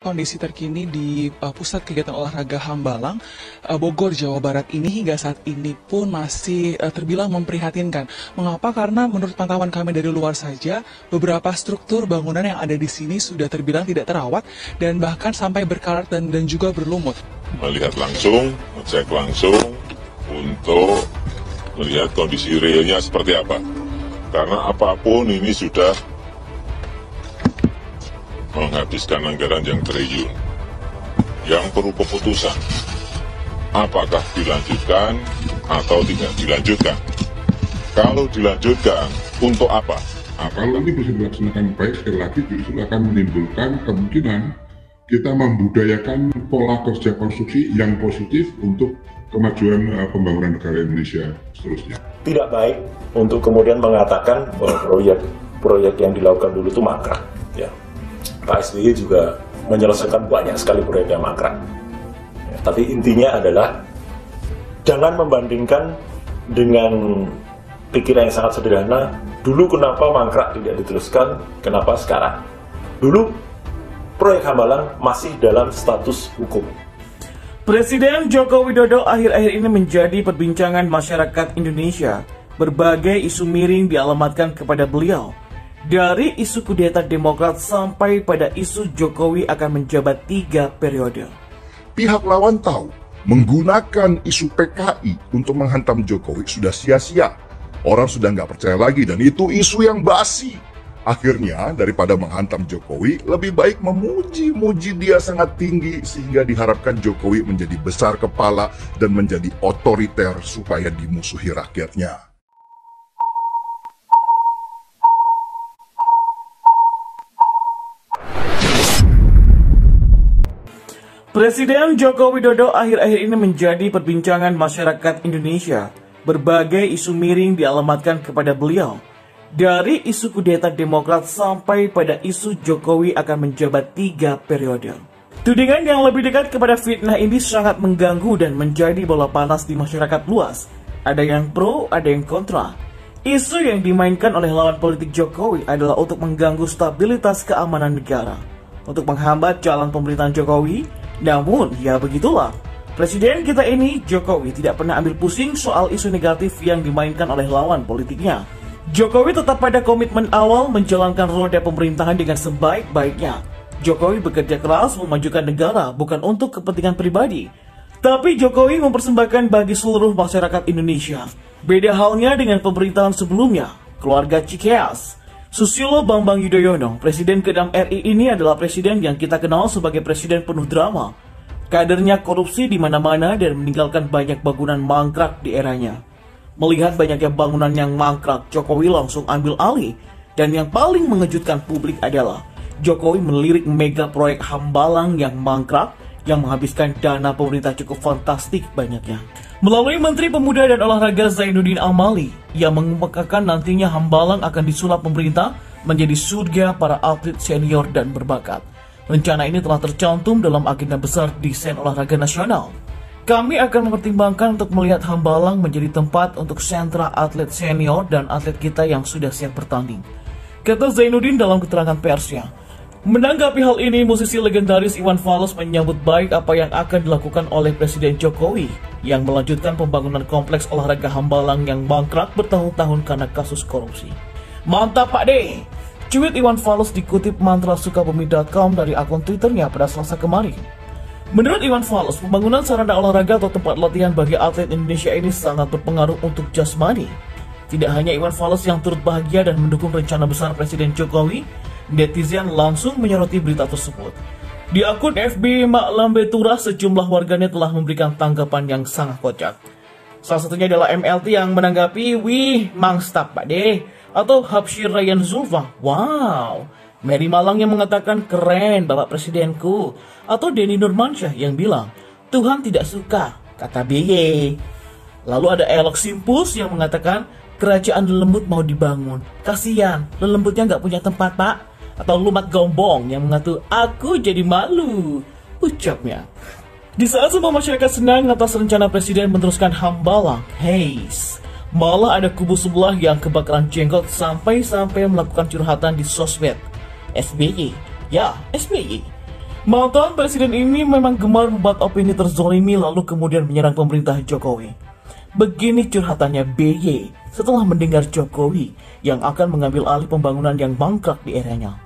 Kondisi terkini di Pusat Kegiatan Olahraga Hambalang, Bogor, Jawa Barat ini hingga saat ini pun masih terbilang memprihatinkan. Mengapa? Karena menurut pantauan kami dari luar saja, beberapa struktur bangunan yang ada di sini sudah terbilang tidak terawat dan bahkan sampai berkarat dan juga berlumut. Melihat langsung, ngecek langsung untuk melihat kondisi realnya seperti apa. Karena apapun ini sudah menghabiskan anggaran yang triliun, yang perlu keputusan apakah dilanjutkan atau tidak dilanjutkan. Kalau dilanjutkan, untuk apa? Kalau ini bisa dilaksanakan baik, sekali lagi justru akan menimbulkan kemungkinan kita membudayakan pola kerja konstruksi yang positif untuk kemajuan pembangunan negara Indonesia seterusnya. Tidak baik untuk kemudian mengatakan bahwa proyek yang dilakukan dulu itu mangkrak. Ya. Pak SBY juga menyelesaikan banyak sekali proyek yang mangkrak. Ya, tapi intinya adalah jangan membandingkan dengan pikiran yang sangat sederhana. Dulu kenapa mangkrak tidak diteruskan, kenapa sekarang? Dulu proyek Hambalang masih dalam status hukum. Presiden Joko Widodo akhir-akhir ini menjadi perbincangan masyarakat Indonesia. Berbagai isu miring dialamatkan kepada beliau. Dari isu kudeta Demokrat sampai pada isu Jokowi akan menjabat 3 periode. Pihak lawan tahu menggunakan isu PKI untuk menghantam Jokowi sudah sia-sia. Orang sudah nggak percaya lagi dan itu isu yang basi. Akhirnya daripada menghantam Jokowi, lebih baik memuji-muji dia sangat tinggi sehingga diharapkan Jokowi menjadi besar kepala dan menjadi otoriter supaya dimusuhi rakyatnya. Presiden Joko Widodo akhir-akhir ini menjadi perbincangan masyarakat Indonesia. Berbagai isu miring dialamatkan kepada beliau. Dari isu kudeta Demokrat sampai pada isu Jokowi akan menjabat 3 periode. Tudingan yang lebih dekat kepada fitnah ini sangat mengganggu dan menjadi bola panas di masyarakat luas. Ada yang pro, ada yang kontra. Isu yang dimainkan oleh lawan politik Jokowi adalah untuk mengganggu stabilitas keamanan negara. Untuk menghambat jalan pemerintahan Jokowi. Namun, ya begitulah. Presiden kita ini, Jokowi, tidak pernah ambil pusing soal isu negatif yang dimainkan oleh lawan politiknya. Jokowi tetap pada komitmen awal menjalankan roda pemerintahan dengan sebaik-baiknya. Jokowi bekerja keras memajukan negara bukan untuk kepentingan pribadi. Tapi Jokowi mempersembahkan bagi seluruh masyarakat Indonesia. Beda halnya dengan pemerintahan sebelumnya, keluarga Cikeas. Susilo Bambang Yudhoyono, Presiden ke-6 RI ini adalah presiden yang kita kenal sebagai presiden penuh drama. Kadernya korupsi di mana-mana dan meninggalkan banyak bangunan mangkrak di eranya. Melihat banyaknya bangunan yang mangkrak, Jokowi langsung ambil alih. Dan yang paling mengejutkan publik adalah Jokowi melirik mega proyek Hambalang yang mangkrak yang menghabiskan dana pemerintah cukup fantastik banyaknya. Melalui Menteri Pemuda dan Olahraga Zainuddin Amali, ia mengemukakan nantinya Hambalang akan disulap pemerintah menjadi surga para atlet senior dan berbakat. Rencana ini telah tercantum dalam agenda besar desain olahraga nasional. Kami akan mempertimbangkan untuk melihat Hambalang menjadi tempat untuk sentra atlet senior dan atlet kita yang sudah siap bertanding, kata Zainuddin dalam keterangan persnya. Menanggapi hal ini, musisi legendaris Iwan Fals menyambut baik apa yang akan dilakukan oleh Presiden Jokowi yang melanjutkan pembangunan kompleks olahraga Hambalang yang mangkrak bertahun-tahun karena kasus korupsi. Mantap Pak D! Cuit Iwan Fals dikutip mantrasukabumi.com dari akun Twitternya pada Selasa kemarin. Menurut Iwan Fals, pembangunan sarana olahraga atau tempat latihan bagi atlet Indonesia ini sangat berpengaruh untuk jasmani. Tidak hanya Iwan Fals yang turut bahagia dan mendukung rencana besar Presiden Jokowi, netizen langsung menyoroti berita tersebut. Di akun FB Mak Lambe Turah, sejumlah warganet telah memberikan tanggapan yang sangat kocak. Salah satunya adalah MLT yang menanggapi, "Wih, mangstap Pak De," atau Habsyir Ryan Zulfa, "Wow." Mary Malang yang mengatakan, "Keren Bapak Presidenku," atau Denny Nurmansyah yang bilang, "Tuhan tidak suka," kata BY. Lalu ada Elok Simpus yang mengatakan, "Kerajaan lelembut mau dibangun, kasihan lelembutnya nggak punya tempat Pak." Atau Lumat Gombong yang mengatur, "Aku jadi malu," ucapnya. Di saat semua masyarakat senang atas rencana presiden meneruskan Hambalang, malah ada kubu sebelah yang kebakaran jenggot sampai-sampai melakukan curhatan di sosmed. SBY, ya SBY. Mantan presiden ini memang gemar membuat opini terzolimi lalu kemudian menyerang pemerintah Jokowi. Begini curhatannya BY setelah mendengar Jokowi yang akan mengambil alih pembangunan yang mangkrak di eranya.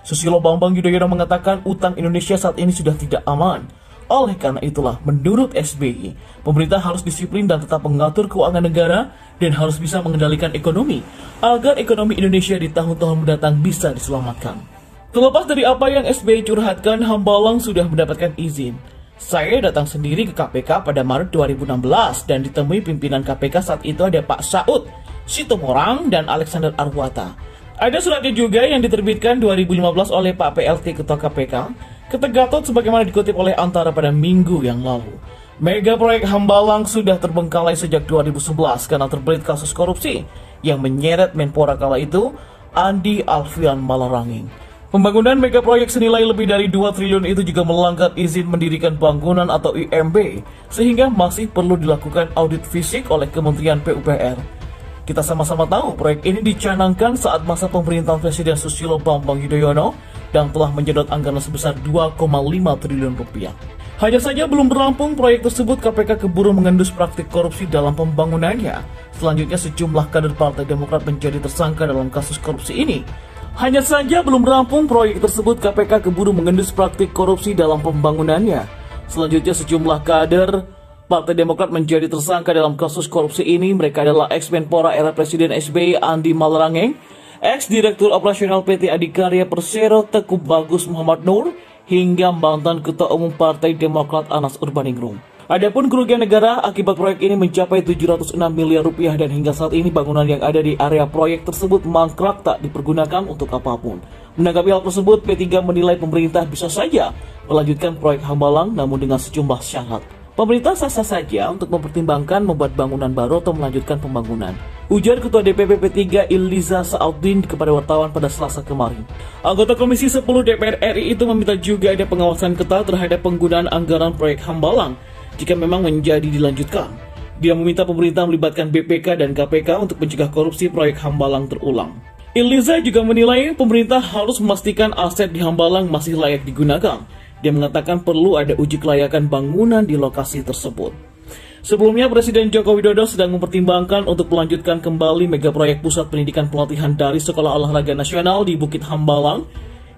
Susilo Bambang Yudhoyono mengatakan utang Indonesia saat ini sudah tidak aman. Oleh karena itulah, menurut SBY, pemerintah harus disiplin dan tetap mengatur keuangan negara dan harus bisa mengendalikan ekonomi agar ekonomi Indonesia di tahun-tahun mendatang bisa diselamatkan. Terlepas dari apa yang SBY curhatkan, Hambalang sudah mendapatkan izin. Saya datang sendiri ke KPK pada Maret 2016 dan ditemui pimpinan KPK saat itu ada Pak Saud Sitomorang dan Alexander Arwata. Ada suratnya juga yang diterbitkan 2015 oleh Pak PLT Ketua KPK, kata Gatot sebagaimana dikutip oleh Antara pada minggu yang lalu. Mega proyek Hambalang sudah terbengkalai sejak 2011 karena terbelit kasus korupsi yang menyeret Menpora kala itu, Andi Alfian Malarangeng. Pembangunan mega proyek senilai lebih dari 2 triliun itu juga melanggar izin mendirikan bangunan atau IMB, sehingga masih perlu dilakukan audit fisik oleh Kementerian PUPR. Kita sama-sama tahu proyek ini dicanangkan saat masa pemerintahan Presiden Susilo Bambang Yudhoyono dan telah menyedot anggaran sebesar 2,5 triliun rupiah. Hanya saja belum rampung proyek tersebut, KPK keburu mengendus praktik korupsi dalam pembangunannya. Selanjutnya sejumlah kader Partai Demokrat menjadi tersangka dalam kasus korupsi ini. Hanya saja belum rampung proyek tersebut, KPK keburu mengendus praktik korupsi dalam pembangunannya. Selanjutnya sejumlah kader Partai Demokrat menjadi tersangka dalam kasus korupsi ini. Mereka adalah ex-Menpora era Presiden SBY Andi Malarangeng, ex-Direktur Operasional PT Adikarya Persero Teguh Bagus Muhammad Nur, hingga mantan Ketua Umum Partai Demokrat Anas Urbaningrum. Adapun kerugian negara akibat proyek ini mencapai 706 miliar rupiah dan hingga saat ini bangunan yang ada di area proyek tersebut mangkrak tak dipergunakan untuk apapun. Menanggapi hal tersebut, P3 menilai pemerintah bisa saja melanjutkan proyek Hambalang namun dengan sejumlah syarat. Pemerintah sah-sah saja untuk mempertimbangkan membuat bangunan baru atau melanjutkan pembangunan, ujar Ketua DPP P3 Iliza Saudin kepada wartawan pada Selasa kemarin. Anggota Komisi 10 DPR RI itu meminta juga ada pengawasan ketat terhadap penggunaan anggaran proyek Hambalang jika memang menjadi dilanjutkan. Dia meminta pemerintah melibatkan BPK dan KPK untuk mencegah korupsi proyek Hambalang terulang. Iliza juga menilai pemerintah harus memastikan aset di Hambalang masih layak digunakan. Dia mengatakan perlu ada uji kelayakan bangunan di lokasi tersebut. Sebelumnya, Presiden Joko Widodo sedang mempertimbangkan untuk melanjutkan kembali mega proyek pusat pendidikan pelatihan dari Sekolah Olahraga Nasional di Bukit Hambalang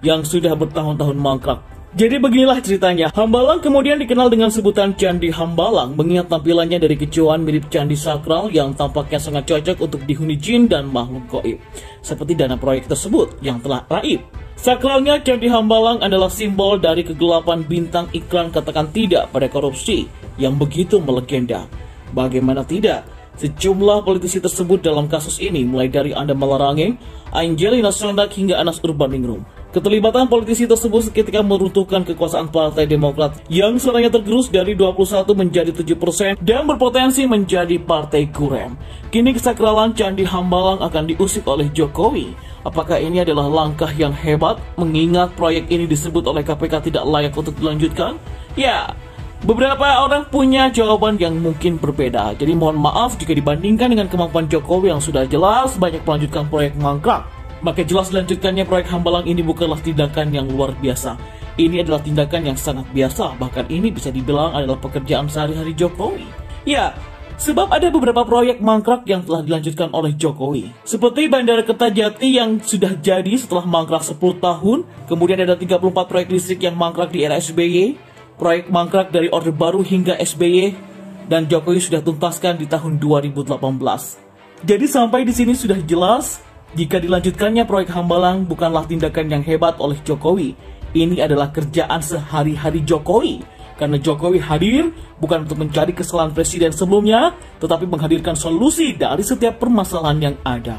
yang sudah bertahun-tahun mangkrak. Jadi beginilah ceritanya. Hambalang kemudian dikenal dengan sebutan Candi Hambalang mengingat tampilannya dari kecoan mirip candi sakral yang tampaknya sangat cocok untuk dihuni jin dan makhluk gaib. Seperti dana proyek tersebut yang telah raib. Sakralnya Candi Hambalang adalah simbol dari kegelapan bintang iklan katakan tidak pada korupsi yang begitu melegenda. Bagaimana tidak? Sejumlah politisi tersebut dalam kasus ini mulai dari Andi Malarangeng, Angelina Sondak hingga Anas Urbaningrum. Keterlibatan politisi tersebut seketika meruntuhkan kekuasaan Partai Demokrat yang suaranya tergerus dari 21 menjadi 7% dan berpotensi menjadi partai kurem. Kini kesakralan Candi Hambalang akan diusik oleh Jokowi. Apakah ini adalah langkah yang hebat mengingat proyek ini disebut oleh KPK tidak layak untuk dilanjutkan? Ya, beberapa orang punya jawaban yang mungkin berbeda. Jadi mohon maaf jika dibandingkan dengan kemampuan Jokowi yang sudah jelas banyak melanjutkan proyek mangkrak. Maka jelas dilanjutkannya proyek Hambalang ini bukanlah tindakan yang luar biasa. Ini adalah tindakan yang sangat biasa, bahkan ini bisa dibilang adalah pekerjaan sehari-hari Jokowi. Ya, sebab ada beberapa proyek mangkrak yang telah dilanjutkan oleh Jokowi. Seperti Bandara Kertajati yang sudah jadi setelah mangkrak 10 tahun, kemudian ada 34 proyek listrik yang mangkrak di era SBY, proyek mangkrak dari Orde Baru hingga SBY, dan Jokowi sudah tuntaskan di tahun 2018. Jadi sampai di sini sudah jelas, jika dilanjutkannya proyek Hambalang bukanlah tindakan yang hebat oleh Jokowi. Ini adalah kerjaan sehari-hari Jokowi. Karena Jokowi hadir bukan untuk mencari kesalahan presiden sebelumnya, tetapi menghadirkan solusi dari setiap permasalahan yang ada.